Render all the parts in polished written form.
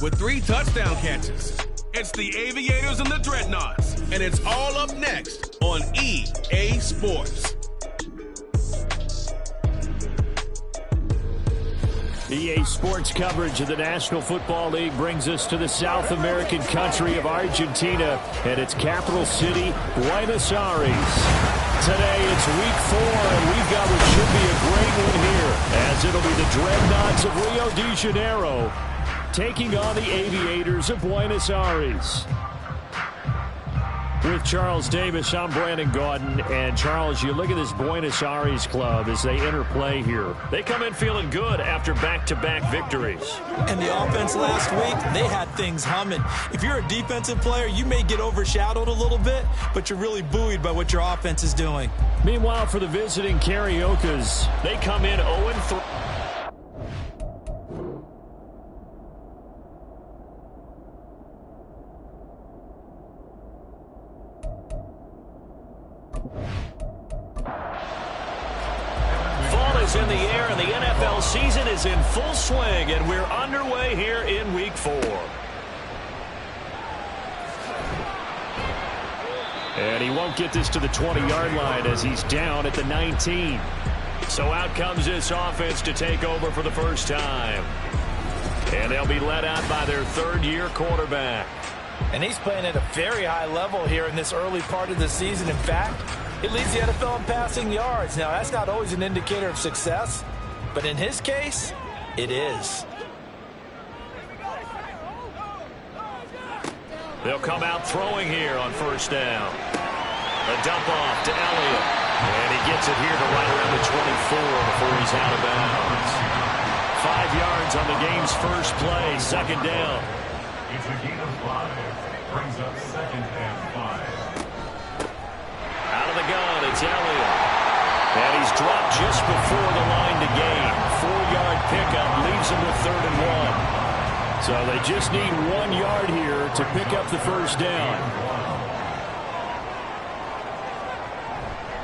with 3 touchdown catches. It's the Aviators and the Dreadnoughts, and it's all up next on EA Sports. EA Sports coverage of the National Football League brings us to the South American country of Argentina and its capital city, Buenos Aires. Today it's week 4, and we've got what should be a great one here, as it'll be the Dreadnoughts of Rio de Janeiro taking on the Aviators of Buenos Aires. With Charles Davis, I'm Brandon Gaudin. And Charles, you look at this Buenos Aires club as they interplay here. They come in feeling good after back-to-back victories. And the offense last week, they had things humming. If you're a defensive player, you may get overshadowed a little bit, but you're really buoyed by what your offense is doing. Meanwhile, for the visiting Cariocas, they come in 0-3. In the air, and the NFL season is in full swing, and we're underway here in week 4. And he won't get this to the 20-yard line as he's down at the 19. So out comes this offense to take over for the first time. And they'll be led out by their third-year quarterback. And he's playing at a very high level here in this early part of the season. In fact, he leads the NFL in passing yards. Now, that's not always an indicator of success, but in his case, it is. They'll come out throwing here on first down. A dump off to Elliott. And he gets it here to right around the 24 before he's out of bounds. 5 yards on the game's first play, second down. It's a gain of 5. Brings up second and 5. Out of the gun, it's Elliott. And he's dropped just before the line to gain. 4-yard pickup leaves him with 3rd and 1. So they just need 1 yard here to pick up the first down.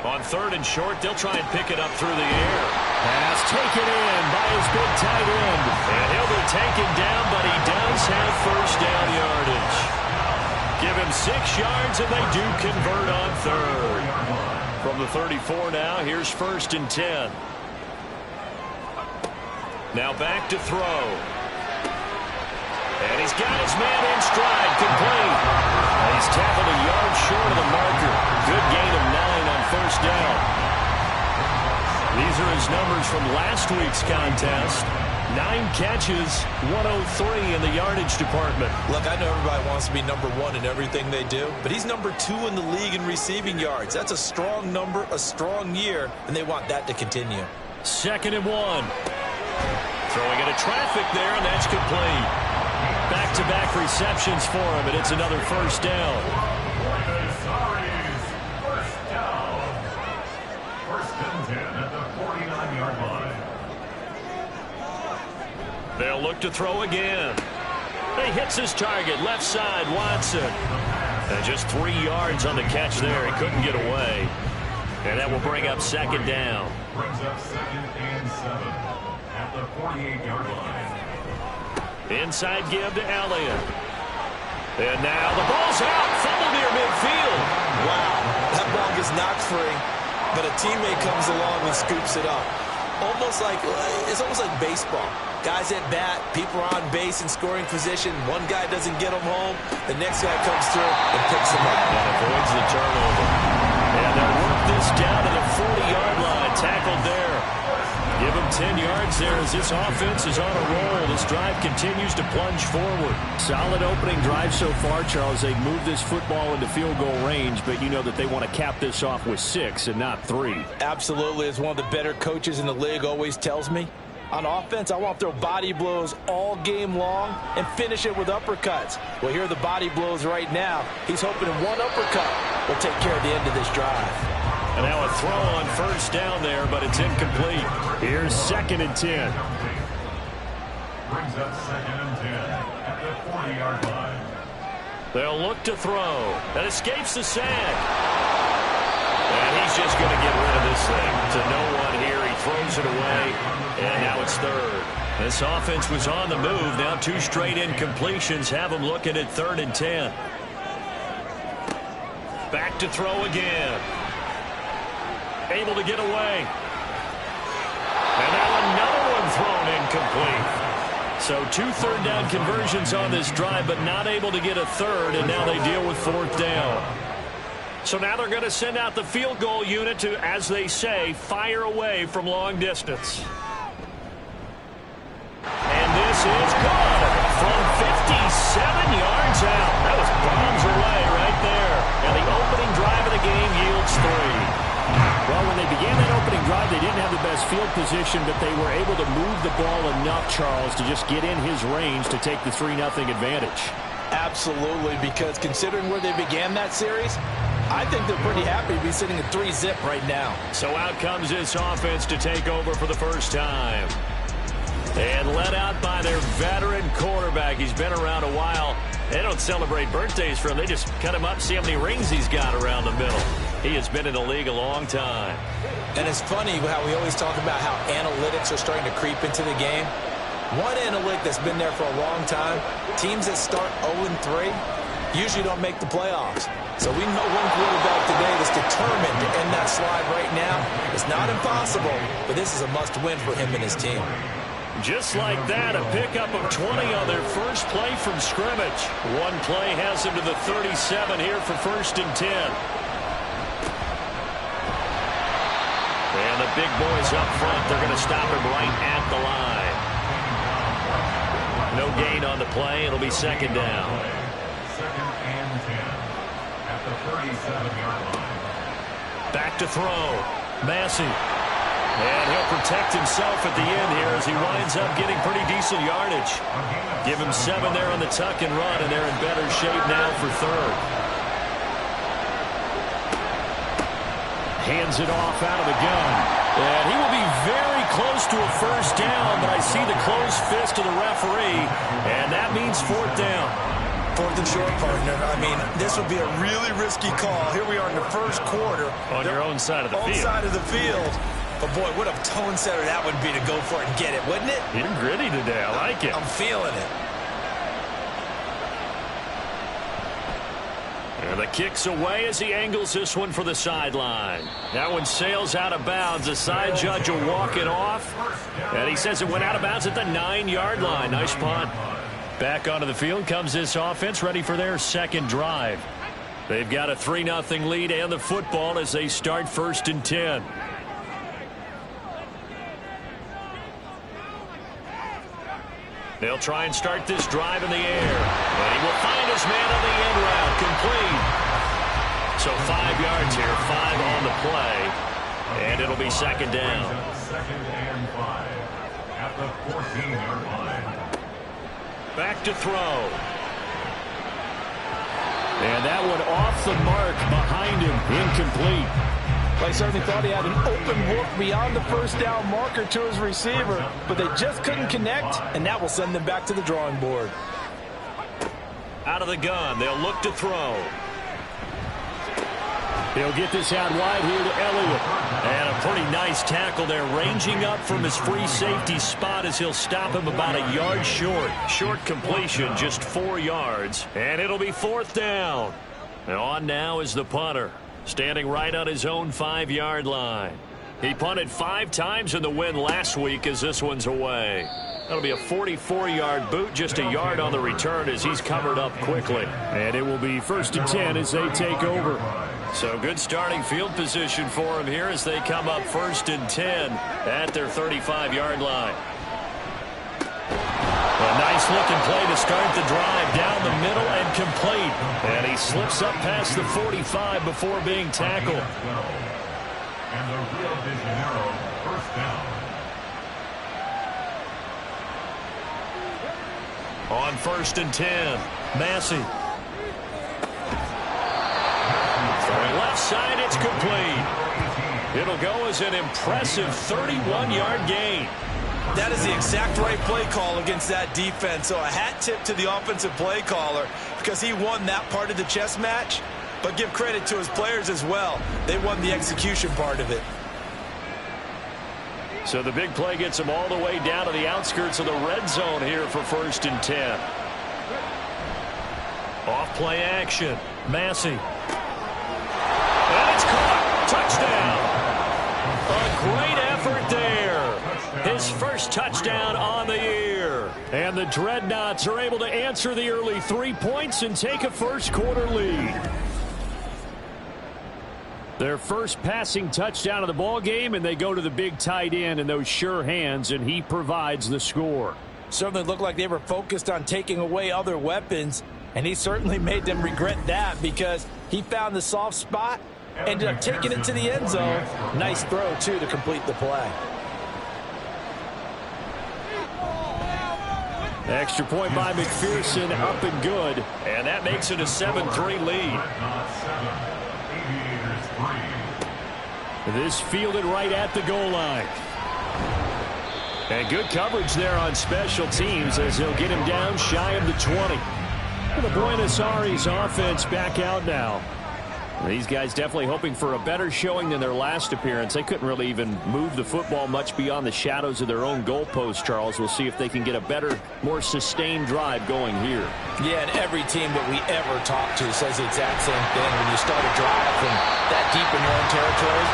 On 3rd and short, they'll try and pick it up through the air. Pass taken in by his big tight end. And he'll be taken down, but he does have first down yardage. Give him 6 yards, and they do convert on 3rd. From the 34 now, here's 1st and 10. Now back to throw. And he's got his man in stride, complete. And he's tackled a yard short of the marker. Good gain of 9 on first down. These are his numbers from last week's contest. 9 catches, 103 in the yardage department. Look, I know everybody wants to be number 1 in everything they do, but he's number 2 in the league in receiving yards. That's a strong number, a strong year, and they want that to continue. 2nd and 1. Throwing into traffic there, and that's complete. Back-to-back receptions for him, and it's another first down. First down. 1st and 10 at the 49-yard line. They'll look to throw again. He hits his target, left side, Watson. And just 3 yards on the catch there. He couldn't get away. And that will bring up 2nd down. Brings up 2nd and 7 at the 48-yard line. Inside give to Elliott. And now the ball's out. Fumble near midfield. Wow, that ball gets knocked free, but a teammate comes along and scoops it up. It's almost like baseball. Guys at bat, people are on base in scoring position. One guy doesn't get them home. The next guy comes through and picks them up. And avoids the turnover. And they'll work this down to the 40-yard line. Tackled there. Give him 10 yards there as this offense is on a roll. This drive continues to plunge forward. Solid opening drive so far, Charles. They've moved this football into field goal range, but you know that they want to cap this off with 6 and not 3. Absolutely. As one of the better coaches in the league always tells me, on offense, I want to throw body blows all game long and finish it with uppercuts. Well, here are the body blows right now. He's hoping one uppercut will take care of the end of this drive. And now a throw on first down there, but it's incomplete. Here's 2nd and 10. Brings up 2nd and 10 at the 40-yard line. They'll look to throw. That escapes the sack. And he's just going to get rid of this thing. To no one here. He throws it away. And now it's 3rd. This offense was on the move. Now 2 straight incompletions have them looking at 3rd and 10. Back to throw again. Able to get away. And now another one thrown incomplete. So 2 third-down conversions on this drive, but not able to get a third, and now they deal with 4th down. So now they're going to send out the field goal unit to, as they say, fire away from long distance. And this is good from 57 yards out. That was bombs away right there. And the opening drive of the game yields 3. Well, when they began that opening drive, they didn't have the best field position, but they were able to move the ball enough, Charles, to just get in his range to take the 3-0 advantage. Absolutely, because considering where they began that series, I think they're pretty happy to be sitting at 3-zip right now. So out comes this offense to take over for the first time. And led out by their veteran quarterback. He's been around a while. They don't celebrate birthdays for him. They just cut him up, see how many rings he's got around the middle. He has been in the league a long time. And it's funny how we always talk about how analytics are starting to creep into the game. One analytic that's been there for a long time, teams that start 0-3 usually don't make the playoffs. So we know one quarterback today that's determined to end that slide right now. It's not impossible, but this is a must-win for him and his team. Just like that, a pickup of 20 on their first play from scrimmage. One play has them to the 37 here for 1st and 10. And the big boys up front, they're going to stop him right at the line. No gain on the play. It'll be 2nd down. 2nd and 10 at the 37-yard line. Back to throw. Massey. And he'll protect himself at the end here as he winds up getting pretty decent yardage. Give him 7 there on the tuck and run, and they're in better shape now for 3rd. Hands it off out of the gun. And he will be very close to a 1st down, but I see the closed fist of the referee, and that means 4th down. 4th and short, partner. I mean, this would be a really risky call. Here we are in the 1st quarter. On your own side of the field. On side of the field. But, boy, what a tone setter that would be to go for it and get it, wouldn't it? You're gritty today. I like it. I'm feeling it. And the kick's away as he angles this one for the sideline. That one sails out of bounds. The side judge will walk it off. And he says it went out of bounds at the 9-yard line. Nice punt. Back onto the field comes this offense, ready for their 2nd drive. They've got a 3-0 lead and the football as they start 1st and 10. They'll try and start this drive in the air. And he will find his man on the end route. Complete. So 5 yards here, 5 on the play. And it'll be 2nd down. 2nd and 5 at the 14-yard line. Back to throw. And that one off the mark behind him. Incomplete. I certainly thought he had an open look beyond the 1st down marker to his receiver, but they just couldn't connect, and that will send them back to the drawing board. Out of the gun, they'll look to throw. They'll get this out wide here to Elliott. And a pretty nice tackle there, ranging up from his free safety spot as he'll stop him about a yard short. Short completion, just 4 yards, and it'll be 4th down. And on now is the punter, standing right on his own 5-yard line. He punted 5 times in the win last week as this one's away. That'll be a 44-yard boot, just a yard on the return as he's covered up quickly. And it will be 1st and 10 as they take over. So good starting field position for him here as they come up 1st and 10 at their 35-yard line. A nice looking play to start the drive down the middle and complete. And he slips up past the 45 before being tackled. And the Rio de Janeiro 1st down. On 1st and 10, Massey. Throwing left side, it's complete. It'll go as an impressive 31-yard gain. That is the exact right play call against that defense. So a hat tip to the offensive play caller because he won that part of the chess match. But give credit to his players as well. They won the execution part of it. So the big play gets them all the way down to the outskirts of the red zone here for 1st and 10. Off play action. Massey. And it's caught. Touchdown. A great effort there. His first touchdown on the year. And the Dreadnoughts are able to answer the early 3 points and take a first-quarter lead. Their first passing touchdown of the ball game, and they go to the big tight end in those sure hands, and he provides the score. Certainly looked like they were focused on taking away other weapons, and he certainly made them regret that because he found the soft spot, ended up taking it to the end zone. Nice throw, too, to complete the play. Extra point by McPherson, up and good. And that makes it a 7-3 lead. This fielded right at the goal line. And good coverage there on special teams as he'll get him down shy of the 20. And the Buenos Aires offense back out now. These guys definitely hoping for a better showing than their last appearance. They couldn't really even move the football much beyond the shadows of their own goalpost, Charles. We'll see if they can get a better, more sustained drive going here. Yeah, and every team that we ever talk to says the exact same thing. When you start a drive from that deep in your own territory,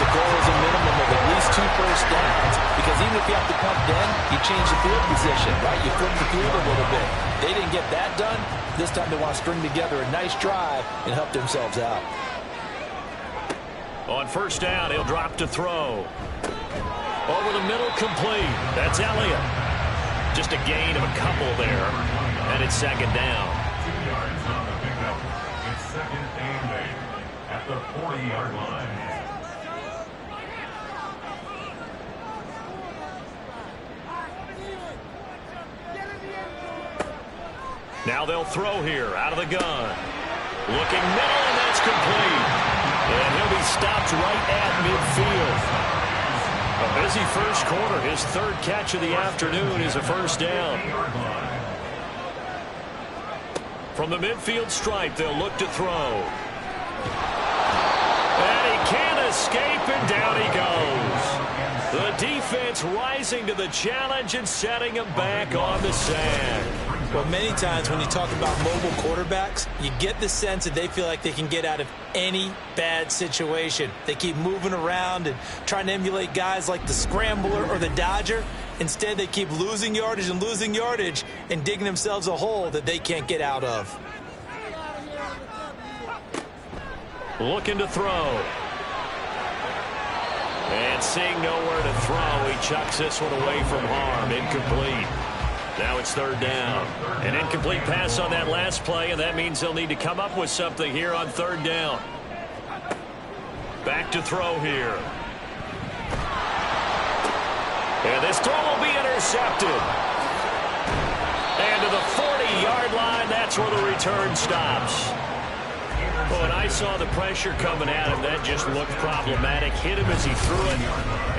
the goal is a minimum of at least 2 first downs. Because even if you have to punt then, you change the field position, right? You flip the field a little bit. They didn't get that done. This time they want to string together a nice drive and help themselves out. On first down, he'll drop to throw. Over the middle, complete. That's Elliott. Just a gain of a couple there. And it's 2nd down. 2 yards on the pickup. It's 2nd and 8 at the 40-yard line. Now they'll throw here out of the gun. Looking middle, and that's complete. And he'll be stopped right at midfield. A busy first quarter. His 3rd catch of the afternoon is a first down. From the midfield stripe, they'll look to throw. And he can't escape, and down he goes. The defense rising to the challenge and setting him back on the sand. Well, many times when you talk about mobile quarterbacks, you get the sense that they feel like they can get out of any bad situation. They keep moving around and trying to emulate guys like the Scrambler or the Dodger. Instead, they keep losing yardage and digging themselves a hole that they can't get out of. Looking to throw. And seeing nowhere to throw, he chucks this one away from harm. Incomplete. Now it's 3rd down. An incomplete pass on that last play, and that means they'll need to come up with something here on 3rd down. Back to throw here. And this throw will be intercepted. And to the 40-yard line, that's where the return stops. Well, and I saw the pressure coming at him. That just looked problematic. Hit him as he threw it,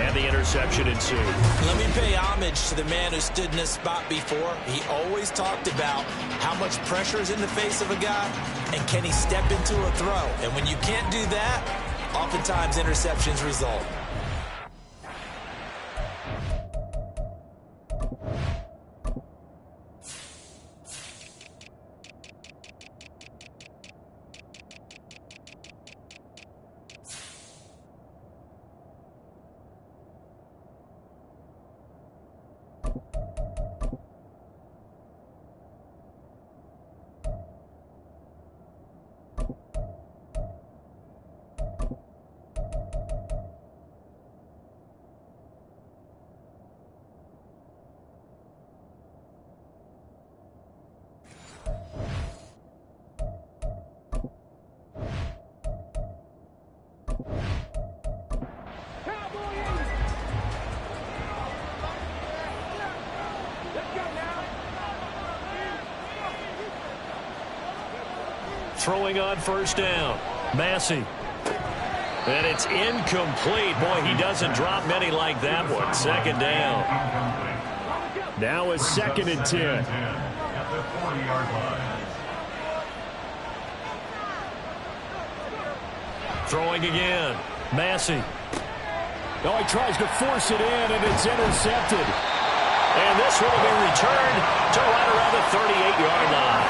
and the interception ensued. Let me pay homage to the man who stood in this spot before. He always talked about how much pressure is in the face of a guy, and can he step into a throw. And when you can't do that, oftentimes interceptions result. Throwing on first down. Massey. And it's incomplete. Boy, he doesn't drop many like that one. 2nd down. Now a 2nd and 10. At the 40-yard line. Throwing again. Massey. Oh, he tries to force it in, and it's intercepted. And this will be returned to right around the 38-yard line.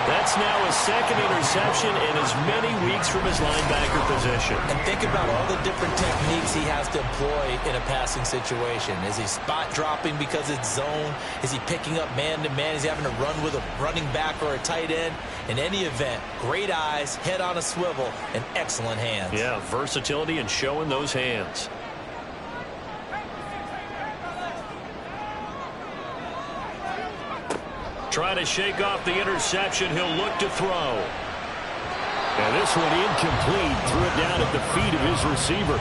That's now his second interception in as many weeks from his linebacker position. And think about all the different techniques he has to employ in a passing situation. Is he spot dropping because it's zone? Is he picking up man-to-man? Is he having to run with a running back or a tight end? In any event, great eyes, head on a swivel, and excellent hands. Yeah, versatility and showing those hands. Trying to shake off the interception. He'll look to throw. And this one incomplete. Threw it down at the feet of his receiver.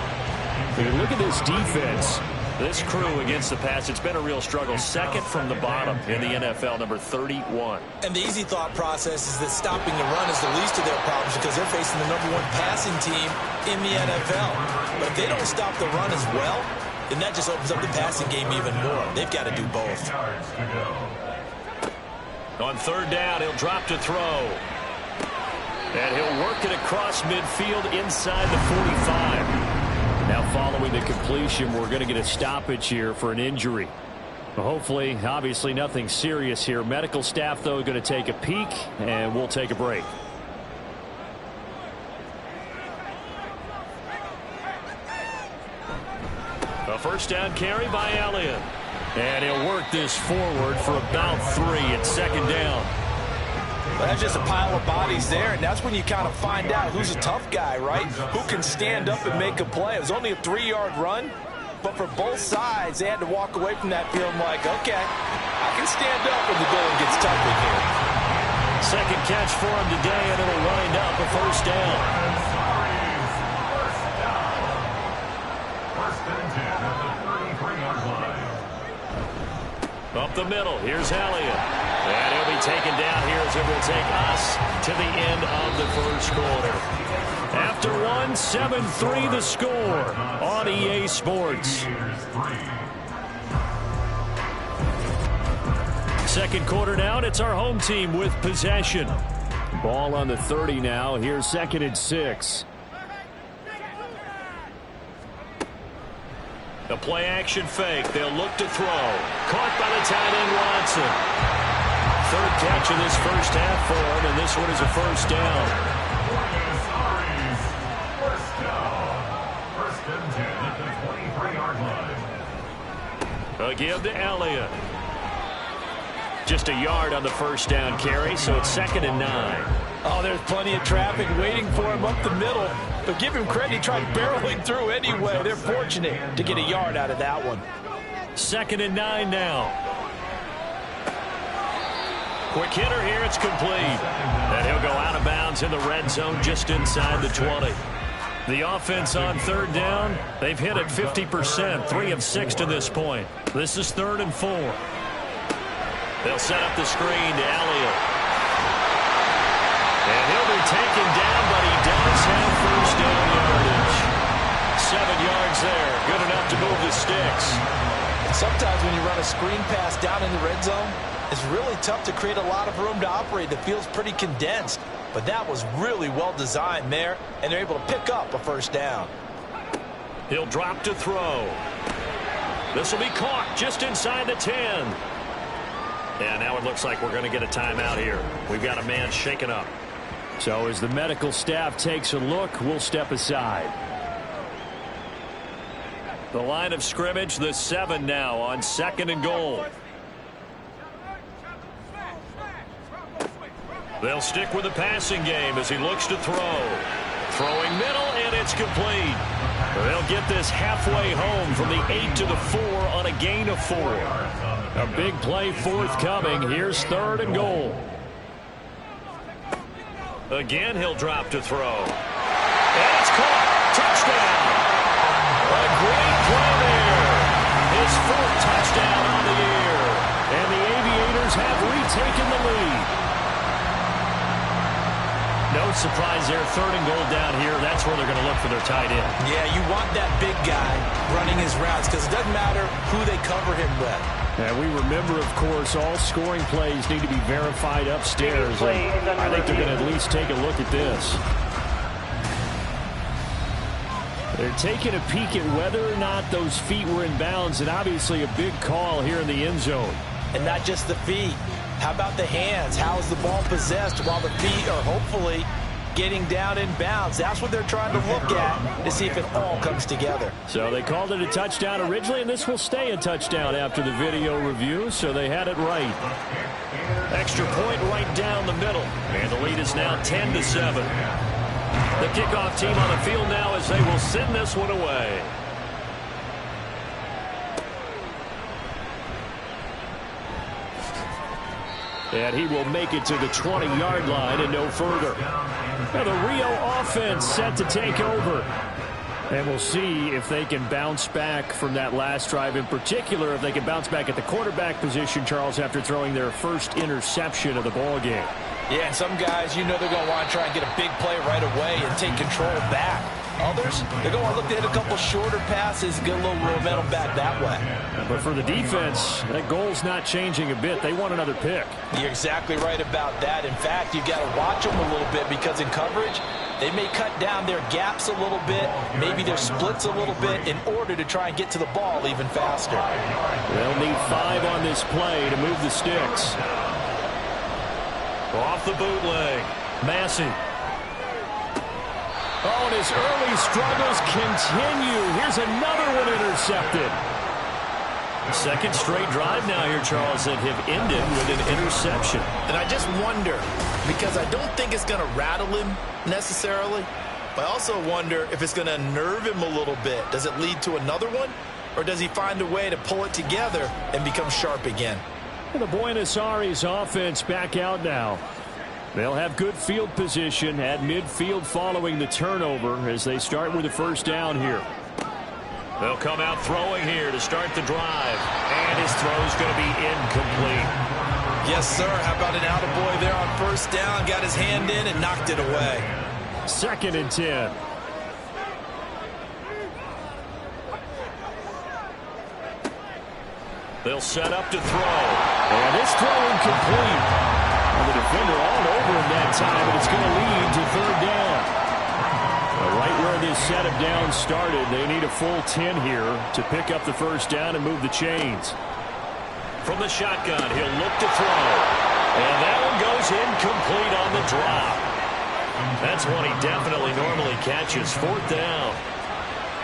And look at this defense. This crew against the pass, it's been a real struggle. Second from the bottom in the NFL, number 31. And the easy thought process is that stopping the run is the least of their problems because they're facing the #1 passing team in the NFL. But if they don't stop the run as well, then that just opens up the passing game even more. They've got to do both. On third down, he'll drop to throw. And he'll work it across midfield inside the 45. Now following the completion, we're going to get a stoppage here for an injury. Hopefully, obviously nothing serious here. Medical staff, though, going to take a peek, and we'll take a break. A first down carry by Elliott. And he'll work this forward for about 3 at second down. Well, that's just a pile of bodies there, and that's when you kind of find out who's a tough guy, right? Who can stand up and make a play. It was only a 3-yard run, but for both sides, they had to walk away from that feeling like, okay, I can stand up when the going gets tough in here. Second catch for him today, and it'll wind up a first down. First and 10 at the 33-yard line. Up the middle, here's Elliott. And he'll be taken down here as it will take us to the end of the first quarter. After one, 7-3 the score on EA Sports. Second quarter now, and it's our home team with possession. Ball on the 30 now. Here's 2nd and 6. A play-action fake. They'll look to throw. Caught by the tight end, Watson. Third catch of this first half for him, and this one is a first down. First down. First and 10 at the 23-yard line. A give to Elliott. Just a yard on the first down carry, so it's 2nd and 9. Oh, there's plenty of traffic waiting for him up the middle. But give him credit, he tried barreling through anyway. They're fortunate to get a yard out of that one. 2nd and 9 now. Quick hitter here, it's complete. And he'll go out of bounds in the red zone just inside the 20. The offense on third down, they've hit it 50%, 3 of 6 to this point. This is 3rd and 4. They'll set up the screen to Elliott. And he'll be taken down, but he does have first down yardage. 7 yards there, good enough to move the sticks. Sometimes when you run a screen pass down in the red zone, it's really tough to create a lot of room to operate. The field's pretty condensed, but that was really well designed there, and they're able to pick up a first down. He'll drop to throw. This will be caught just inside the 10. And now it looks like we're going to get a timeout here. We've got a man shaken up. So as the medical staff takes a look, we'll step aside. The line of scrimmage, the 7 now on 2nd and goal. They'll stick with the passing game as he looks to throw. Throwing middle, and it's complete. They'll get this halfway home from the 8 to the 4 on a gain of 4. A big play forthcoming. Here's 3rd and goal. Again, he'll drop to throw. And it's caught. Touchdown. A great play there. His 4th touchdown on the year. And the Aviators have retaken the lead. No surprise there. 3rd and goal down here. That's where they're going to look for their tight end. Yeah, you want that big guy running his routes because it doesn't matter who they cover him with. And we remember, of course, all scoring plays need to be verified upstairs. I think they're going to at least take a look at this. They're taking a peek at whether or not those feet were in bounds, and obviously a big call here in the end zone. And not just the feet. How about the hands? How is the ball possessed while the feet are hopefully getting down in bounds? That's what they're trying to look at to see if it all comes together. So they called it a touchdown originally, and this will stay a touchdown after the video review, so they had it right. Extra point right down the middle, and the lead is now 10-7. The kickoff team on the field now as they will send this one away. And he will make it to the 20-yard line and no further. Now the Rio offense set to take over. And we'll see if they can bounce back from that last drive, in particular if they can bounce back at the quarterback position, Charles, after throwing their first interception of the ball game. Yeah, and some guys, you know they're going to want to try and get a big play right away and take control back. Others, they're going to want to look to hit a couple shorter passes, get a little momentum back that way. But for the defense, that goal's not changing a bit. They want another pick. You're exactly right about that. In fact, you've got to watch them a little bit because in coverage, they may cut down their gaps a little bit, maybe their splits a little bit in order to try and get to the ball even faster. They'll need 5 on this play to move the sticks. Off the bootleg, Massey. Oh, and his early struggles continue. Here's another one intercepted. Second straight drive now here, Charles, that have ended with an interception. And I just wonder, because I don't think it's going to rattle him necessarily, but I also wonder if it's going to nerve him a little bit. Does it lead to another one, or does he find a way to pull it together and become sharp again? And the Buenos Aires offense back out now. They'll have good field position at midfield following the turnover as they start with the first down here. They'll come out throwing here to start the drive. And his throw's going to be incomplete. Yes, sir. How about an attaboy there on first down? Got his hand in and knocked it away. 2nd and 10. They'll set up to throw. And it's throw incomplete. And the defender all over him that time, but it's going to lead to 3rd down. Right where this set of downs started, they need a full 10 here to pick up the first down and move the chains. From the shotgun, he'll look to throw. And that one goes incomplete on the drop. That's one he definitely normally catches. 4th down.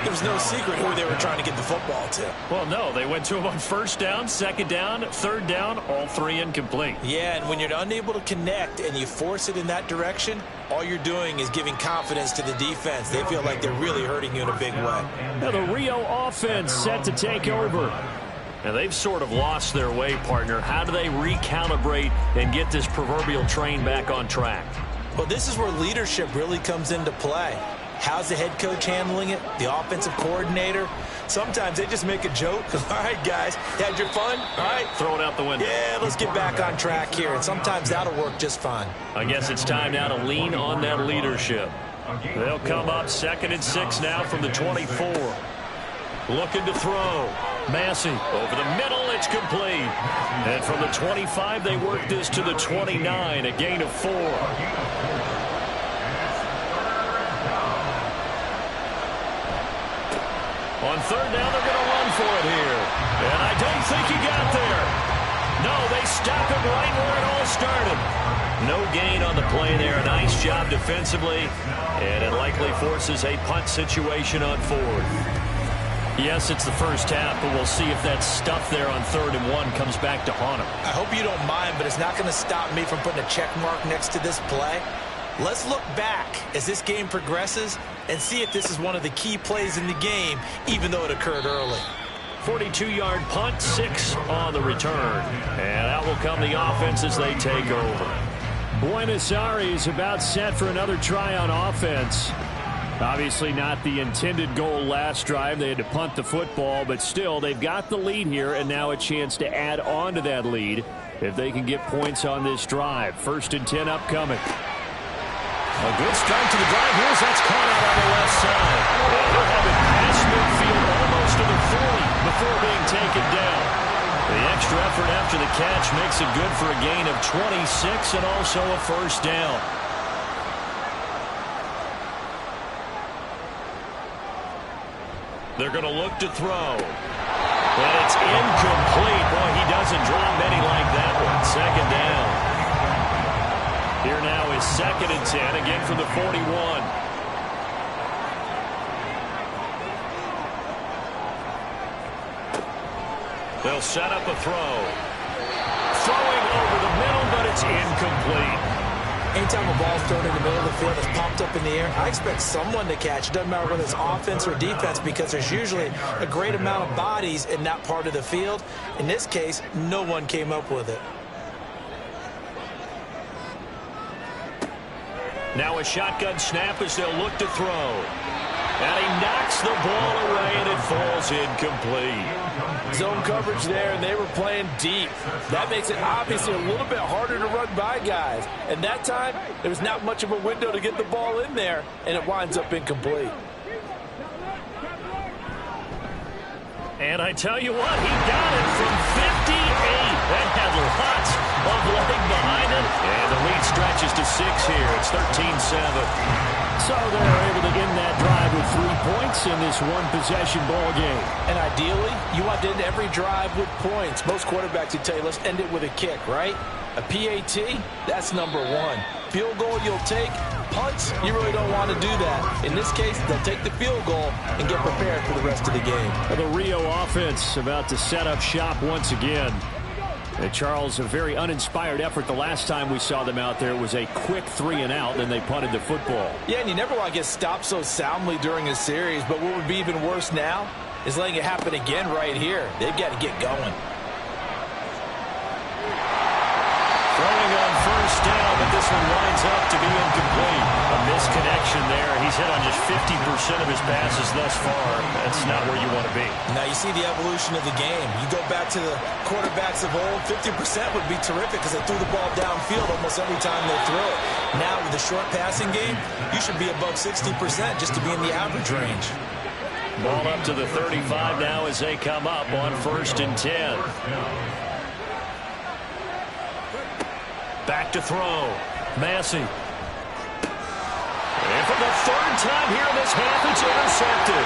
There was no secret who they were trying to get the football to. Well, no, they went to him on first down, 2nd down, 3rd down, all 3 incomplete. Yeah, and when you're unable to connect and you force it in that direction, all you're doing is giving confidence to the defense. They feel like they're really hurting you in a big way. Now the Rio offense set to take over. And they've sort of lost their way, partner. How do they recalibrate and get this proverbial train back on track? Well, this is where leadership really comes into play. How's the head coach handling it? The offensive coordinator? Sometimes they just make a joke. All right, guys, had your fun? All right. Throw it out the window. Yeah, let's get back on track here. And sometimes that'll work just fine. I guess it's time now to lean on that leadership. They'll come up 2nd and 6 now from the 24. Looking to throw. Massey over the middle. It's complete. And from the 25, they work this to the 29, a gain of 4. On 3rd down, they're going to run for it here. And I don't think he got there. No, they stop him right where it all started. No gain on the play there. Nice job defensively. And it likely forces a punt situation on 4th. Yes, it's the first half, but we'll see if that stuff there on 3rd and 1 comes back to haunt him. I hope you don't mind, but it's not going to stop me from putting a check mark next to this play. Let's look back as this game progresses and see if this is one of the key plays in the game, even though it occurred early. 42-yard punt, 6 on the return. And out will come the offense as they take over. Buenos Aires about set for another try on offense. Obviously not the intended goal last drive. They had to punt the football, but still they've got the lead here and now a chance to add on to that lead if they can get points on this drive. 1st and 10 upcoming. A good start to the drive here as that's caught out on the left side. And he'll have it past midfield almost to the 40 before being taken down. The extra effort after the catch makes it good for a gain of 26 and also a first down. They're going to look to throw. And it's incomplete. Boy, he doesn't drop any like that one. Second down. Here now is 2nd and 10, again from the 41. They'll set up a throw. Throwing over the middle, but it's incomplete. Anytime a ball's thrown in the middle of the field that's popped up in the air, I expect someone to catch. It doesn't matter whether it's offense or defense, because there's usually a great amount of bodies in that part of the field. In this case, no one came up with it. Now a shotgun snap as they'll look to throw. And he knocks the ball away, and it falls incomplete. Zone coverage there, and they were playing deep. That makes it obviously a little bit harder to run by guys. And that time, there was not much of a window to get the ball in there, and it winds up incomplete. And I tell you what, he got it from 58. That had lots of leg behind it. And the lead stretches to 6 here. It's 13-7. So they're able to end that drive with 3 points in this one-possession ball game. And ideally, you want to end every drive with points. Most quarterbacks would tell you, let's end it with a kick, right? A PAT, that's number 1. Field goal you'll take. Punts, you really don't want to do that. In this case, they'll take the field goal and get prepared for the rest of the game. The Rio offense about to set up shop once again. Charles, a very uninspired effort the last time we saw them out there. It was a quick 3-and-out, and they punted the football. Yeah, and you never want to get stopped so soundly during a series, but what would be even worse now is letting it happen again right here. They've got to get going. Throwing on 1st down, but this one winds up to be incomplete. A misconnection there. He's hit on just 50% of his passes thus far. That's not where you want to be. Now you see the evolution of the game. You go back to the quarterbacks of old, 50% would be terrific because they threw the ball downfield almost every time they throw it. Now with the short passing game, you should be above 60% just to be in the average range. Ball up to the 35 now as they come up on 1st and 10. Back to throw. Massey. And for the 3rd time here in this half, it's intercepted.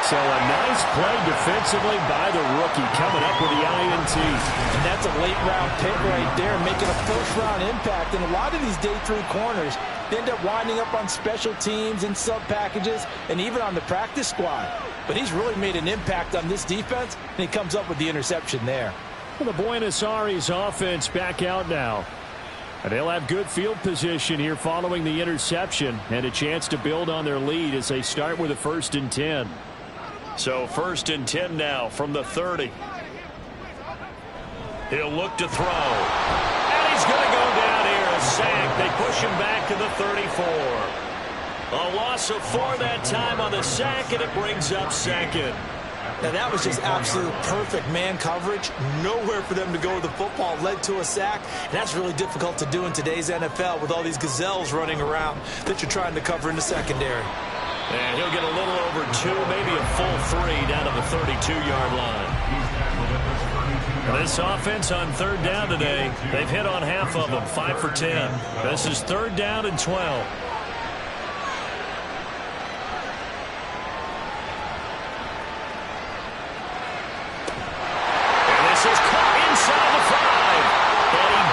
So a nice play defensively by the rookie, coming up with the INT. And that's a late-round pick right there, making a first-round impact. And a lot of these day 3 corners, they end up winding up on special teams and sub-packages and even on the practice squad. But he's really made an impact on this defense, and he comes up with the interception there. Well, the Buenos Aires offense back out now. And they'll have good field position here following the interception and a chance to build on their lead as they start with a 1st and 10. So 1st and 10 now from the 30. He'll look to throw. And he's going to go down here. A sack. They push him back to the 34. A loss of 4 that time on the sack, and it brings up 2nd. Now that was just absolute perfect man coverage. Nowhere for them to go with the football. Led to a sack. And that's really difficult to do in today's NFL with all these gazelles running around that you're trying to cover in the secondary. And he'll get a little over 2, maybe a full 3 down to the 32-yard line. This offense on 3rd down today, they've hit on half of them, 5 for 10. This is 3rd down and 12.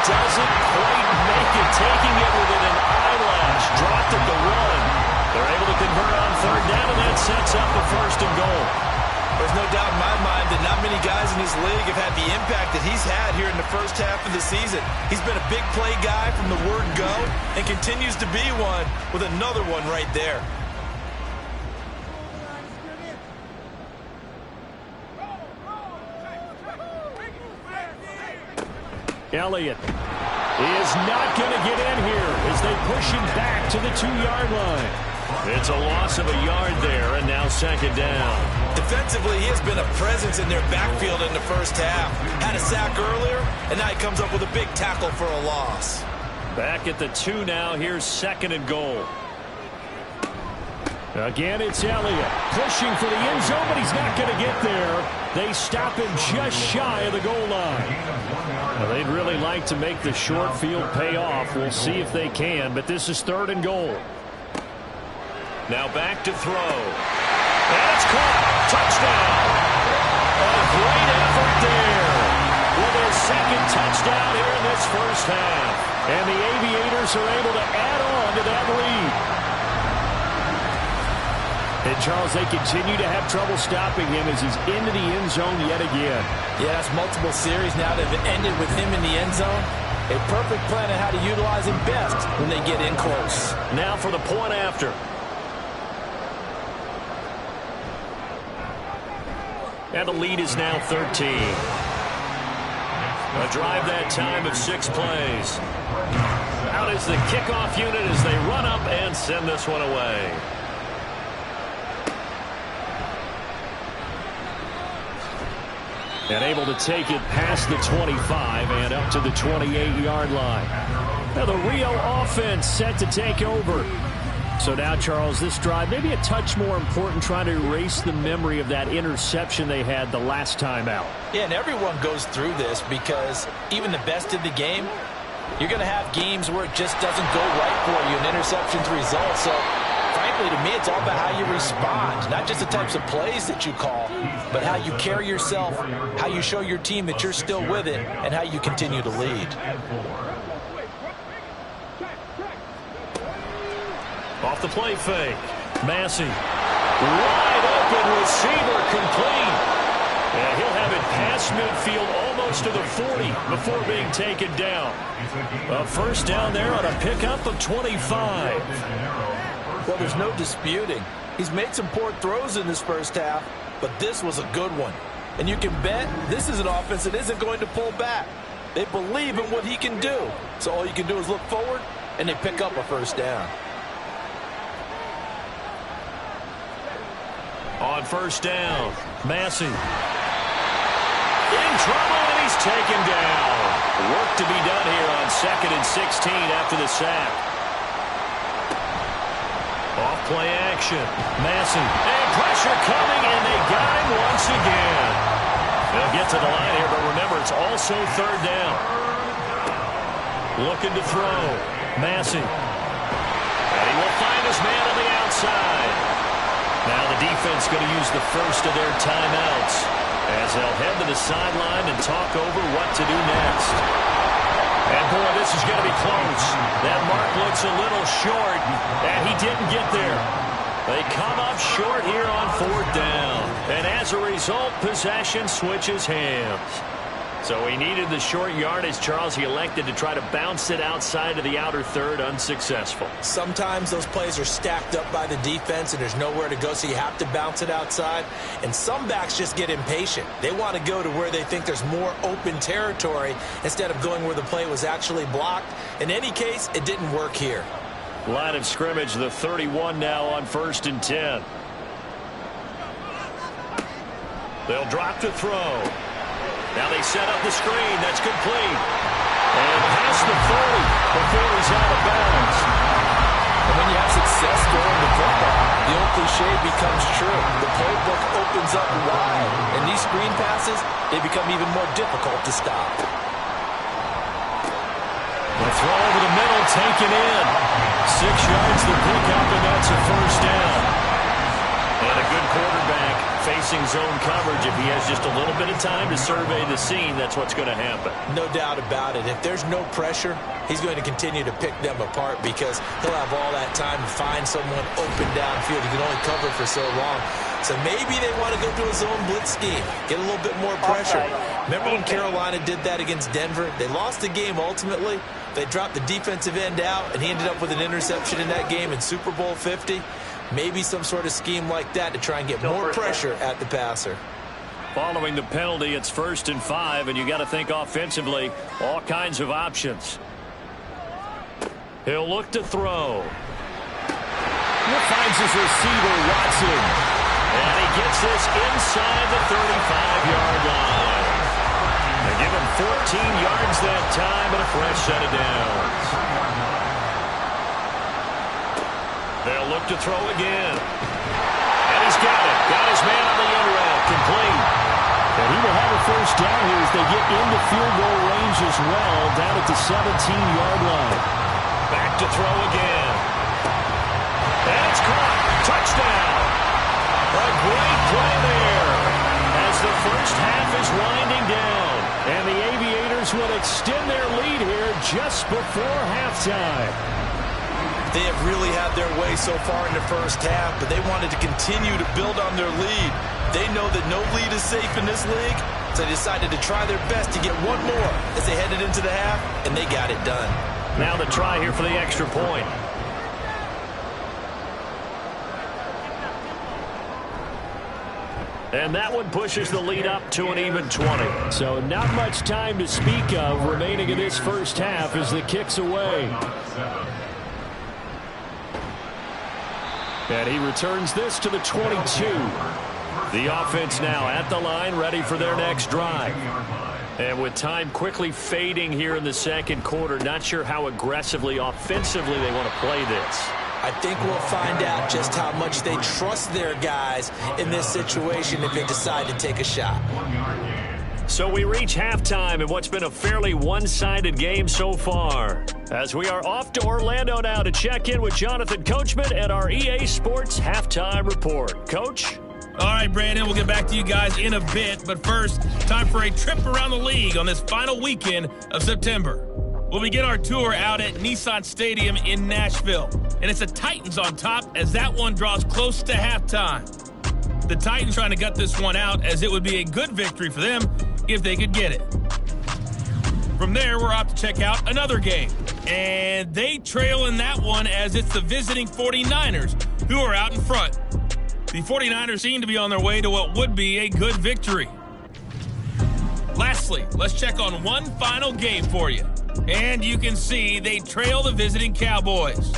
Doesn't quite make it, taking it within an eyelash. Dropped at the 1. They're able to convert on 3rd down, and that sets up a 1st and goal. There's no doubt in my mind that not many guys in this league have had the impact that he's had here in the first half of the season. He's been a big play guy from the word go and continues to be one with another one right there. Elliott is not going to get in here as they push him back to the 2-yard line. It's a loss of a yard there, and now 2nd down. Defensively, he has been a presence in their backfield in the first half. Had a sack earlier, and now he comes up with a big tackle for a loss. Back at the 2 now. Here's 2nd and goal. Again, it's Elliott pushing for the end zone, but he's not going to get there. They stop him just shy of the goal line. Well, they'd really like to make the short field pay off. We'll see if they can, but this is 3rd and goal. Now back to throw. And it's caught. Touchdown. A great effort there. With their second touchdown here in this first half. And the Aviators are able to add on to that lead. And, Charles, they continue to have trouble stopping him as he's into the end zone yet again. Yeah, that's multiple series now that have ended with him in the end zone. A perfect plan on how to utilize him best when they get in close. Now for the point after. And the lead is now 13. A drive that time of 6 plays. Out is the kickoff unit as they run up and send this one away. And able to take it past the 25 and up to the 28-yard line. Now the Rio offense set to take over. So now, Charles, this drive maybe a touch more important, trying to erase the memory of that interception they had the last time out. Yeah, and everyone goes through this because even the best in the game, you're going to have games where it just doesn't go right for you, and interceptions result. So, frankly, to me, it's all about how you respond, not just the types of plays that you call, but how you carry yourself, how you show your team that you're still with it, and how you continue to lead. Off the play fake. Massey. Wide open receiver complete. And he'll have it past midfield almost to the 40 before being taken down. A first down there on a pickup of 25. Well, there's no disputing. He's made some poor throws in this first half, but this was a good one. And you can bet this is an offense that isn't going to pull back. They believe in what he can do. So all you can do is look forward, and they pick up a first down. On first down, Massey. In trouble, and he's taken down. Work to be done here on 2nd and 16 after the sack. Off play action, Massey. And pressure coming, and they got him once again. They'll get to the line here, but remember, it's also 3rd down. Looking to throw, Massey. And he will find his man on the outside. Now the defense going to use the first of their timeouts as they'll head to the sideline and talk over what to do next. And, boy, this is going to be close. That mark looks a little short, and he didn't get there. They come up short here on 4th down. And as a result, possession switches hands. So he needed the short yardage, Charles. He elected to try to bounce it outside of the outer third, unsuccessful. Sometimes those plays are stacked up by the defense and there's nowhere to go, so you have to bounce it outside. And some backs just get impatient. They want to go to where they think there's more open territory instead of going where the play was actually blocked. In any case, it didn't work here. Line of scrimmage, the 31 now on 1st and 10. They'll drop to throw. Now they set up the screen. That's complete. And past the 40 before he's out of bounds. And when you have success throwing the football, the old cliche becomes true. The playbook opens up wide. And these screen passes, they become even more difficult to stop. The throw over the middle, taken in. 6 yards to pick up, and that's a first down. And a good quarterback facing zone coverage. If he has just a little bit of time to survey the scene, that's what's going to happen. No doubt about it. If there's no pressure, he's going to continue to pick them apart because he'll have all that time to find someone open downfield. He can only cover for so long. So maybe they want to go to a zone blitz scheme, get a little bit more pressure. Remember when Carolina did that against Denver? They lost the game ultimately. They dropped the defensive end out, and he ended up with an interception in that game in Super Bowl 50. Maybe some sort of scheme like that to try and get more pressure at the passer. Following the penalty, it's 1st and 5, and you got to think offensively, all kinds of options. He'll look to throw. He finds his receiver, Watson. And he gets this inside the 35-yard line. They give him 14 yards that time and a fresh set of downs. They'll look to throw again. And he's got it. Got his man on the end route. Complete. And he will have a first down here as they get into field goal range as well, down at the 17-yard line. Back to throw again. And it's caught. Touchdown! A great play there as the first half is winding down. And the Aviators will extend their lead here just before halftime. They have really had their way so far in the first half, but they wanted to continue to build on their lead. They know that no lead is safe in this league, so they decided to try their best to get one more as they headed into the half, and they got it done. Now the try here for the extra point. And that one pushes the lead up to an even 20. So not much time to speak of remaining in this first half as the kick's away. And he returns this to the 22. The offense now at the line, ready for their next drive. And with time quickly fading here in the second quarter, not sure how aggressively, offensively they want to play this. I think we'll find out just how much they trust their guys in this situation if they decide to take a shot. So we reach halftime in what's been a fairly one-sided game so far. As we are off to Orlando now to check in with Jonathan Coachman and our EA Sports Halftime Report. Coach? All right, Brandon, we'll get back to you guys in a bit. But first, time for a trip around the league on this final weekend of September. We'll begin our tour out at Nissan Stadium in Nashville. And it's the Titans on top as that one draws close to halftime. The Titans trying to gut this one out as it would be a good victory for them if they could get it. From there, we're off to check out another game. And they trail in that one as it's the visiting 49ers who are out in front. The 49ers seem to be on their way to what would be a good victory. Lastly, let's check on one final game for you. And you can see they trail the visiting Cowboys.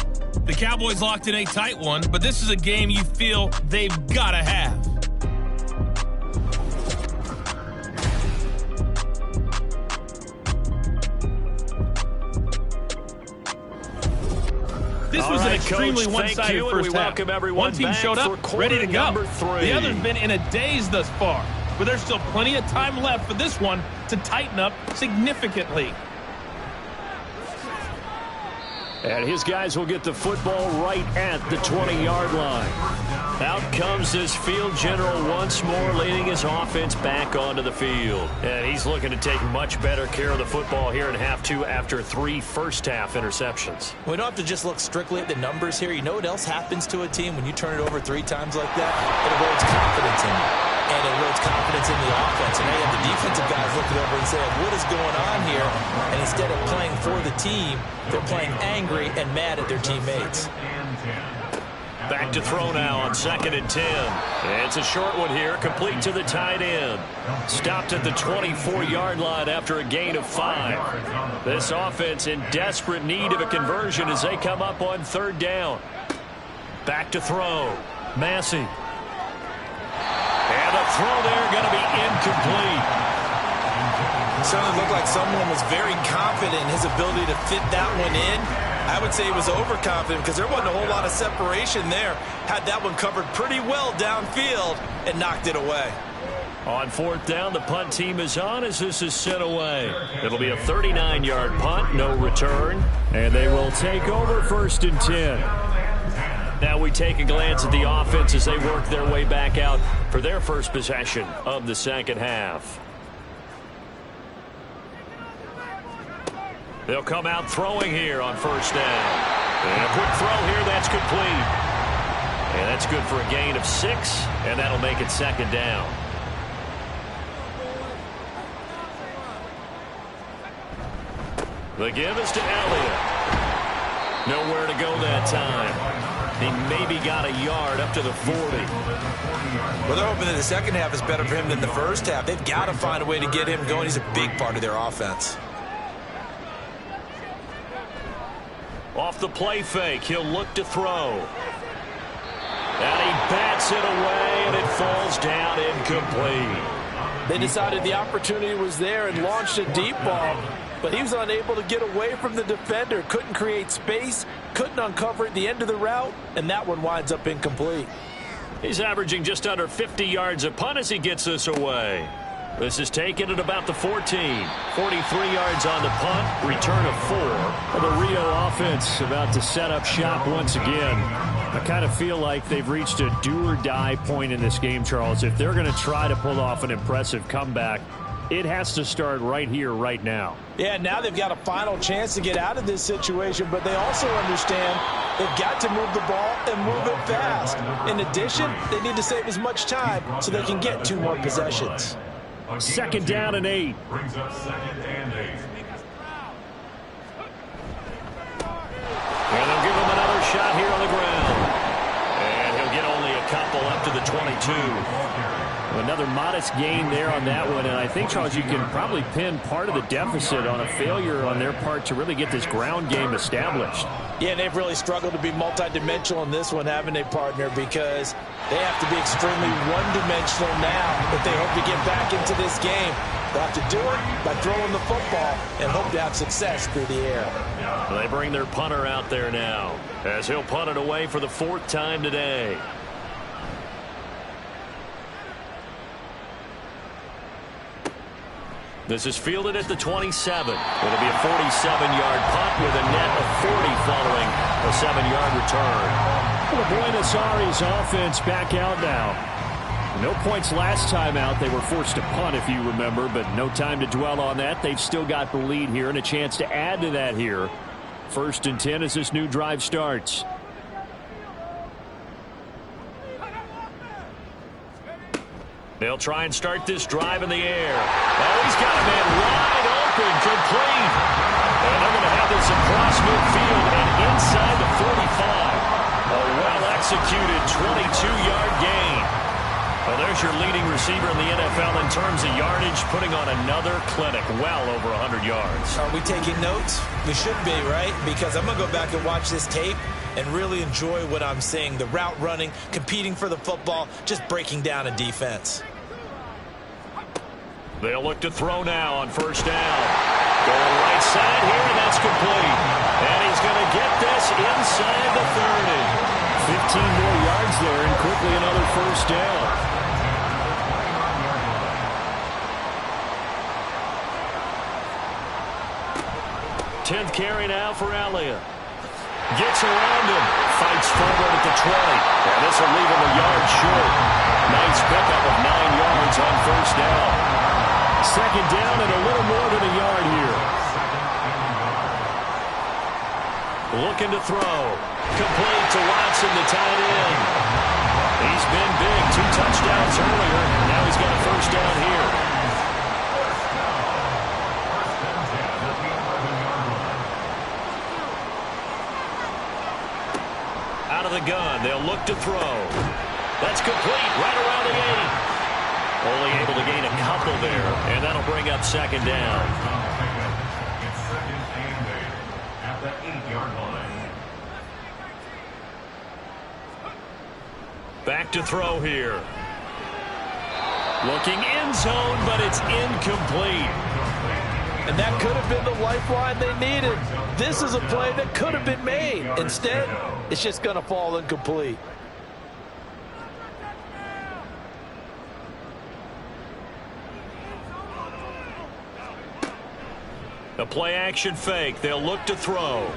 The Cowboys locked in a tight one, but this is a game you feel they've got to have. This was an extremely one-sided first half. One team showed up, ready to go. The other's been in a daze thus far, but there's still plenty of time left for this one to tighten up significantly. And his guys will get the football right at the 20-yard line. Out comes this field general once more, leading his offense back onto the field. And he's looking to take much better care of the football here in half two after 3 first-half interceptions. We don't have to just look strictly at the numbers here. You know what else happens to a team when you turn it over 3 times like that? It erodes confidence in you. And it erodes confidence in the offense. And now you have the defensive guys looking over and saying, what is going on here? And instead of playing for the team, they're playing angry and mad at their teammates. Back to throw now on 2nd and 10. It's a short one here, complete to the tight end. Stopped at the 24-yard line after a gain of 5. This offense in desperate need of a conversion as they come up on 3rd down. Back to throw. Massey. And the throw there going to be incomplete. Certainly looked like someone was very confident in his ability to fit that one in. I would say he was overconfident because there wasn't a whole lot of separation there. Had that one covered pretty well downfield and knocked it away. On 4th down, the punt team is on as this is sent away. It'll be a 39-yard punt, no return. And they will take over 1st and 10. Now we take a glance at the offense as they work their way back out for their first possession of the second half. They'll come out throwing here on 1st down. And a quick throw here, that's complete. And that's good for a gain of 6, and that'll make it 2nd down. The give is to Elliott. Nowhere to go that time. He maybe got a yard up to the 40. Well, they're hoping that the second half is better for him than the first half. They've got to find a way to get him going. He's a big part of their offense. Off the play fake, he'll look to throw. And he bats it away, and it falls down incomplete. They decided the opportunity was there and launched a deep ball, but he was unable to get away from the defender. Couldn't create space, couldn't uncover at the end of the route, and that one winds up incomplete. He's averaging just under 50 yards a punt as he gets this away. This is taken at about the 14. 43 yards on the punt. Return of 4. Well, the Rio offense about to set up shop once again. I kind of feel like they've reached a do-or-die point in this game, Charles. If they're going to try to pull off an impressive comeback, it has to start right here, right now. Yeah, now they've got a final chance to get out of this situation, but they also understand they've got to move the ball and move it fast. In addition, they need to save as much time so they can get 2 more possessions. Second down and 8. Brings up 2nd and 8. And they'll give him another shot here on the ground. And he'll get only a couple up to the 22. Another modest gain there on that one, and I think, Charles, you can probably pin part of the deficit on a failure on their part to really get this ground game established. Yeah, and they've really struggled to be multidimensional in this one, haven't they, partner, because they have to be extremely one-dimensional now if they hope to get back into this game. They'll have to do it by throwing the football and hope to have success through the air. They bring their punter out there now as he'll punt it away for the 4th time today. This is fielded at the 27. It'll be a 47-yard punt with a net of 40 following a 7-yard return. The Buenos Aires offense back out now. No points last time out. They were forced to punt, if you remember, but no time to dwell on that. They've still got the lead here and a chance to add to that here. 1st and 10 as this new drive starts. They'll try and start this drive in the air. Oh, he's got a man wide open, complete. And they're going to have this across midfield and inside the 45. A well-executed 22-yard gain. Well, there's your leading receiver in the NFL in terms of yardage, putting on another clinic, well over 100 yards. Are we taking notes? We should be, right? Because I'm going to go back and watch this tape and really enjoy what I'm seeing. The route running, competing for the football, just breaking down a defense. They'll look to throw now on 1st down. Going right side here, and that's complete. And he's going to get this inside the 30. 15 more yards there, and quickly another 1st down. Tenth carry now for Elliott. Gets around him. Fights forward at the 20. And this will leave him a yard short. Nice pickup of 9 yards on 1st down. 2nd down and a little more than a yard here. Looking to throw. Complete to Watson, the tight end. He's been big. 2 touchdowns earlier. Now he's got a 1st down here. Out of the gun. They'll look to throw. That's complete. Right around the 8. Only able to gain a couple there. And that'll bring up 2nd down. It's 2nd and 8 at the 8-yard line. Back to throw here. Looking end zone, but it's incomplete. And that could have been the lifeline they needed. This is a play that could have been made. Instead, it's just going to fall incomplete. A play-action fake. They'll look to throw.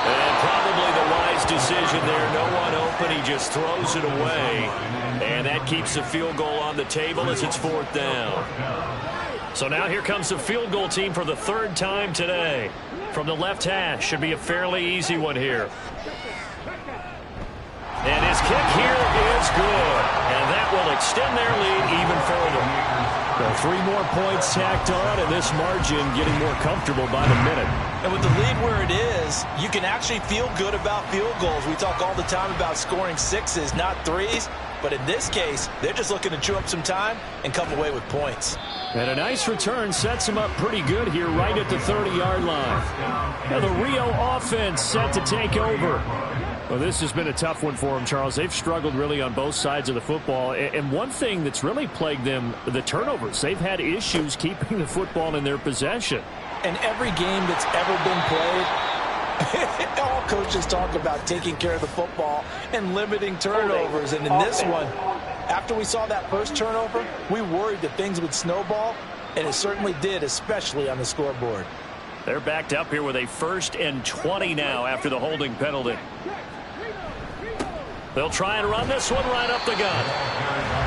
And probably the wise decision there. No one open. He just throws it away. And that keeps the field goal on the table as it's 4th down. So now here comes the field goal team for the 3rd time today. From the left hash. Should be a fairly easy one here. And his kick here is good. And that will extend their lead even further. Well, 3 more points tacked on, and this margin getting more comfortable by the minute. And with the lead where it is, you can actually feel good about field goals. We talk all the time about scoring 6s, not 3s. But in this case, they're just looking to chew up some time and come away with points. And a nice return sets them up pretty good here right at the 30-yard line. Now the Rio offense set to take over. Well, this has been a tough one for them, Charles. They've struggled really on both sides of the football. And one thing that's really plagued them, the turnovers. They've had issues keeping the football in their possession. And every game that's ever been played, all coaches talk about taking care of the football and limiting turnovers. And in this one, After we saw that first turnover, we worried that things would snowball, and it certainly did, especially on the scoreboard. They're backed up here with a 1st and 20 now after the holding penalty. They'll try and run this one right up the gut.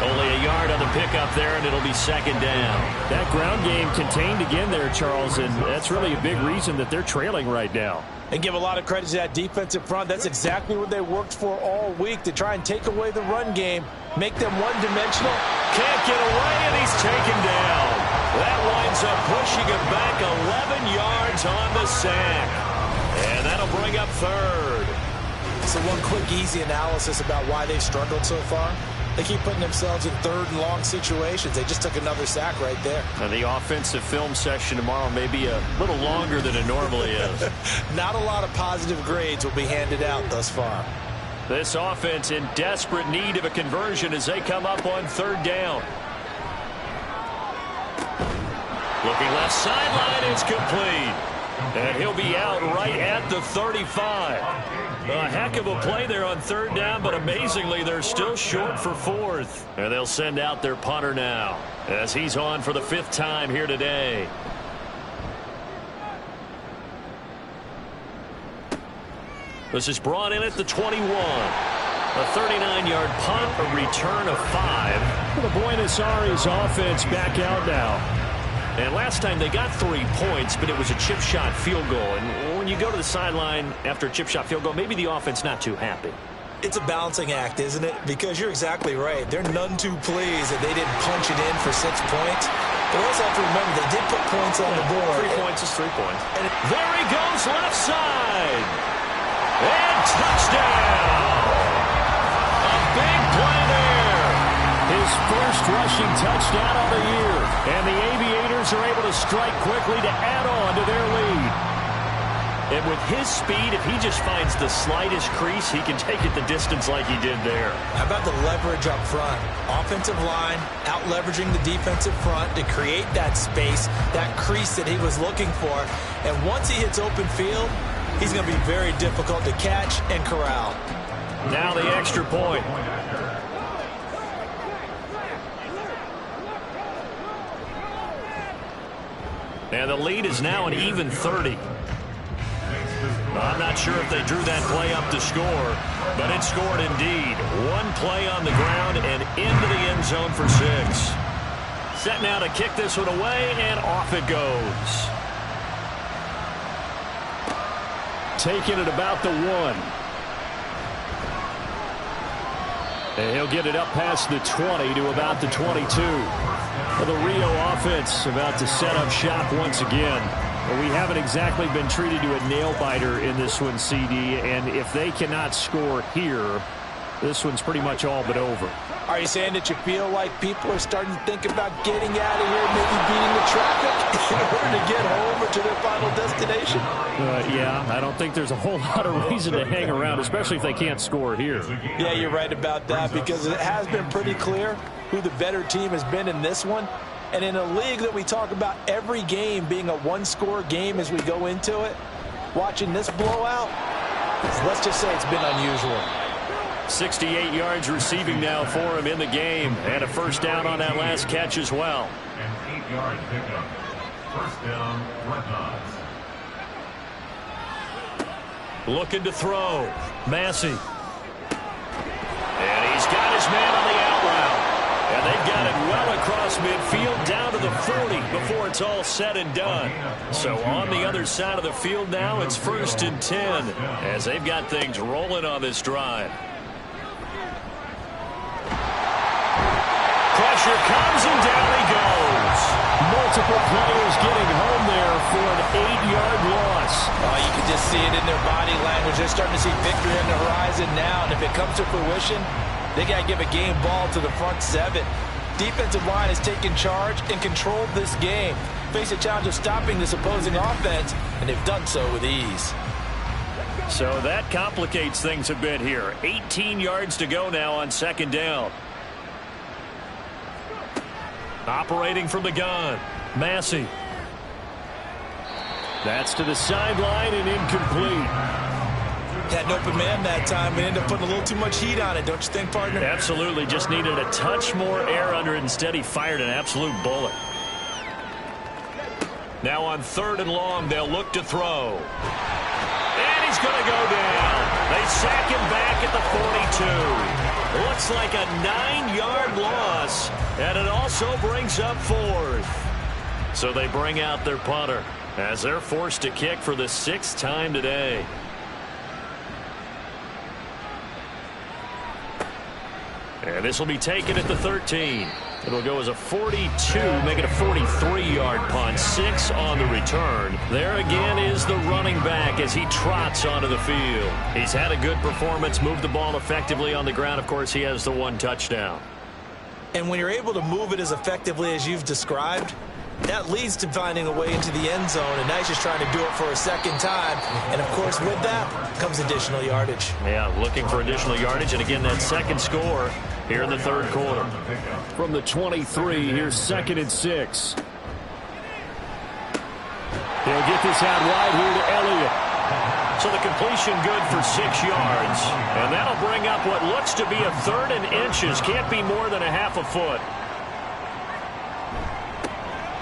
Only a yard on the pickup there, and it'll be 2nd down. That ground game contained again there, Charles, and that's really a big reason that they're trailing right now. And give a lot of credit to that defensive front. That's exactly what they worked for all week, to try and take away the run game, make them one-dimensional. Can't get away, and he's taken down. That winds up pushing him back 11 yards on the sack. And that'll bring up 3rd. So one quick, easy analysis about why they've struggled so far. They keep putting themselves in 3rd and long situations. They just took another sack right there. And the offensive film session tomorrow may be a little longer than it normally is. Not a lot of positive grades will be handed out thus far. This offense in desperate need of a conversion as they come up on 3rd down. Looking left sideline, it's complete. And he'll be out right at the 35. A heck of a play there on 3rd down, but amazingly, they're still short for 4th. And they'll send out their punter now as he's on for the 5th time here today. This is brought in at the 21. A 39-yard punt, a return of 5. The Buenos Aires offense back out now. And last time they got 3 points, but it was a chip shot field goal. And when you go to the sideline after a chip shot field goal, maybe the offense not too happy. It's a balancing act, isn't it? Because you're exactly right. They're none too pleased that they didn't punch it in for 6 points. But also have to remember they did put points on the board. 3 points is 3 points. And there he goes left side. And touchdown. A big play there. His first rushing touchdown of the year. And the Aviators are able to strike quickly to add on to their lead. And with his speed, if he just finds the slightest crease, he can take it the distance like he did there. How about the leverage up front? Offensive line out-leveraging the defensive front to create that space, that crease that he was looking for. And once he hits open field, he's going to be very difficult to catch and corral. Now the extra point. And the lead is now an even 30. I'm not sure if they drew that play up to score, but it scored indeed. One play on the ground and into the end zone for 6. Set now to kick this one away, and off it goes. Taking it about the 1. And he'll get it up past the 20 to about the 22. Well, the Rio offense about to set up shop once again. Well, we haven't exactly been treated to a nail-biter in this one, CD, and if they cannot score here, this one's pretty much all but over. Are you saying that you feel like people are starting to think about getting out of here, maybe beating the traffic in order to get home or to their final destination? Yeah, I don't think there's a whole lot of reason to hang around, especially if they can't score here. Yeah, you're right about that, because it has been pretty clear who the better team has been in this one. And in a league that we talk about every game being a one-score game as we go into it, watching this blowout, let's just say it's been unusual. 68 yards receiving now for him in the game, and a first down on that last catch as well. An 8-yard pickup. First down, Dreadnoughts. Looking to throw. Massey. And he's got his man on the out route. And they've got it well across midfield down to the 40 before it's all said and done. So on the other side of the field now, it's 1st and 10 as they've got things rolling on this drive. Pressure comes and down he goes. Multiple players getting home there for an 8-yard loss. You can just see it in their body language. They're starting to see victory on the horizon now, and if it comes to fruition, they got to give a game ball to the front 7. Defensive line has taken charge and controlled this game. Face a challenge of stopping this opposing offense, and they've done so with ease. So that complicates things a bit here. 18 yards to go now on 2nd down. Operating from the gun, Massey. That's to the sideline and incomplete. Had an open man that time and ended up putting a little too much heat on it, don't you think, partner? Absolutely. Just needed a touch more air under it. Instead, he fired an absolute bullet. Now on 3rd and long, they'll look to throw. And he's going to go down. They sack him back at the 42. Looks like a 9-yard loss, and it also brings up 4th. So they bring out their punter as they're forced to kick for the 6th time today. And this will be taken at the 13. It'll go as a 42, make it a 43-yard punt. 6 on the return. There again is the running back as he trots onto the field. He's had a good performance, moved the ball effectively on the ground. Of course, he has the 1 touchdown. And when you're able to move it as effectively as you've described, that leads to finding a way into the end zone, and now he's just trying to do it for a 2nd time. And, of course, with that comes additional yardage. Yeah, looking for additional yardage, and again, that 2nd score here in the 3rd quarter. From the 23, here's 2nd and 6. They'll get this out wide here to Elliott. So the completion good for 6 yards, and that'll bring up what looks to be a 3rd and inches. Can't be more than a half a foot.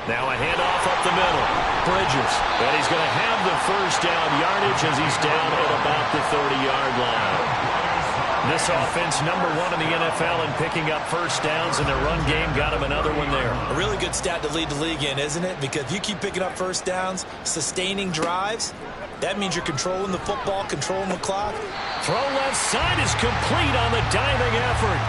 Now a handoff up the middle. Bridges. And he's going to have the 1st down yardage as he's down at about the 30-yard line. This offense, number 1 in the NFL in picking up 1st downs, and their run game got him another one there. A really good stat to lead the league in, isn't it? Because if you keep picking up 1st downs, sustaining drives, that means you're controlling the football, controlling the clock. Throw left side is complete on the diving effort.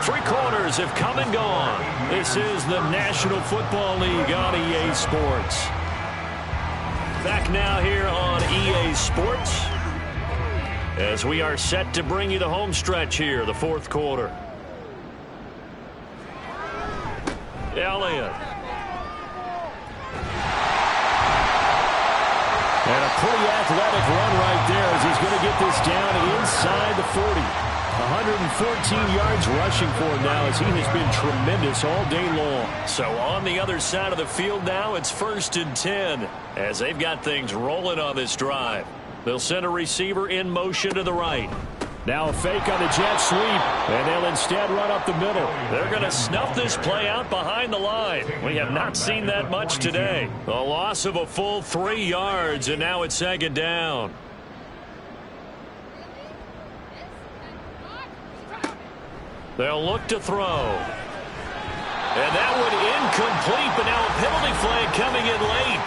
3 quarters have come and gone. This is the National Football League on EA Sports. Back now here on EA Sports as we are set to bring you the home stretch here, the 4th quarter. Elliott. And a pretty athletic run right there as he's going to get this down inside the 40. 114 yards rushing for him now as he has been tremendous all day long. So on the other side of the field now, it's 1st and 10 as they've got things rolling on this drive. They'll send a receiver in motion to the right. Now a fake on the jet sweep, and they'll instead run up the middle. They're going to snuff this play out behind the line. We have not seen that much today. A loss of a full 3 yards, and now it's 2nd down. They'll look to throw. And that one incomplete, but now a penalty flag coming in late.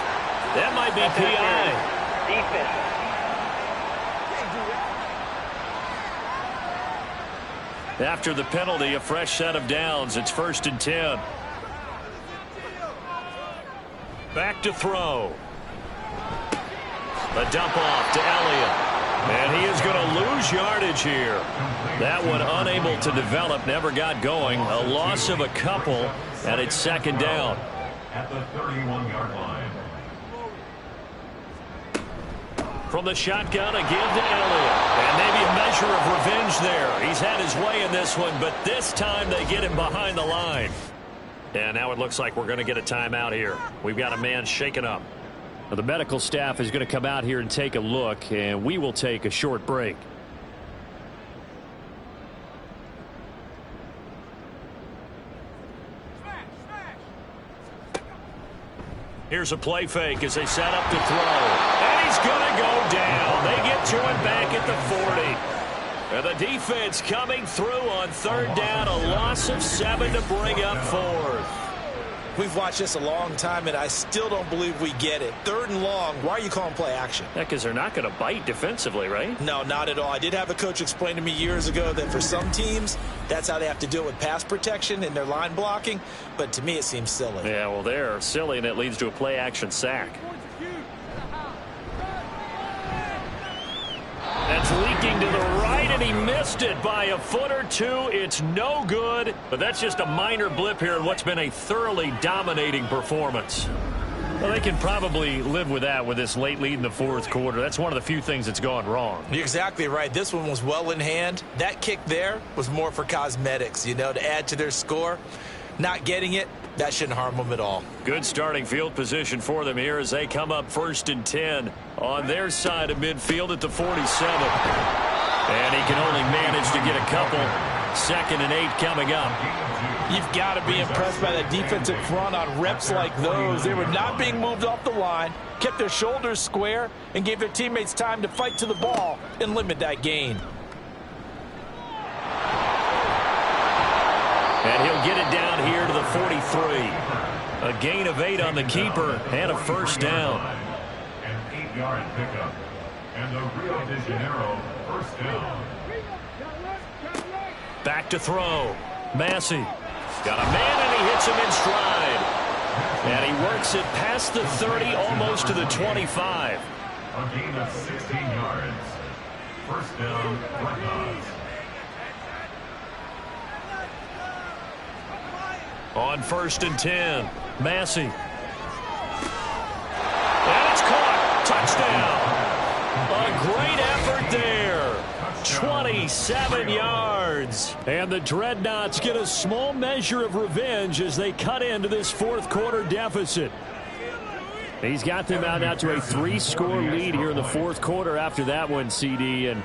That might be PI. Defense. After the penalty, a fresh set of downs. It's 1st and 10. Back to throw. A dump off to Elliott. And he is going to lose yardage here. That one unable to develop, never got going. A loss of a couple, and it's 2nd down. At the 31-yard line. From the shotgun, a give to Elliott. And maybe a measure of revenge there. He's had his way in this one, but this time they get him behind the line. And now it looks like we're going to get a timeout here. We've got a man shaken up. Well, the medical staff is going to come out here and take a look, and we will take a short break. Here's a play fake as they set up to throw. And he's going to go down. They get to him back at the 40. And the defense coming through on 3rd down. A loss of 7 to bring up 4th. We've watched this a long time, and I still don't believe we get it. 3rd and long, why are you calling play action? Yeah, because they're not going to bite defensively, right? No, not at all. I did have a coach explain to me years ago that for some teams, that's how they have to deal with pass protection and their line blocking. But to me, it seems silly. Yeah, well, they're silly, and it leads to a play action sack. That's leaking to the right, and he missed it by a foot or two. It's no good, but that's just a minor blip here in what's been a thoroughly dominating performance. Well, they can probably live with that with this late lead in the 4th quarter. That's one of the few things that's gone wrong. You're exactly right. This one was well in hand. That kick there was more for cosmetics, you know, to add to their score. Not getting it, That shouldn't harm them at all. Good starting field position for them here as they come up 1st and 10 on their side of midfield at the 47. And he can only manage to get a couple. 2nd and 8 coming up. You've got to be impressed by that defensive front on reps like those. They were not being moved off the line, kept their shoulders square, and gave their teammates time to fight to the ball and limit that gain. And he'll get it down here to the 43. A gain of 8 on the keeper and a 1st down. An 8-yard pickup. And the Rio de Janeiro 1st down. Back to throw. Massey. Got a man and he hits him in stride. And he works it past the 30, almost to the 25. A gain of 16 yards. 1st down, Dreadnoughts. On 1st and 10, Massey. And it's caught. Touchdown. A great effort there. 27 yards. And the Dreadnoughts get a small measure of revenge as they cut into this 4th quarter deficit. He's got them out now to a 3-score lead here in the 4th quarter after that one, CD. And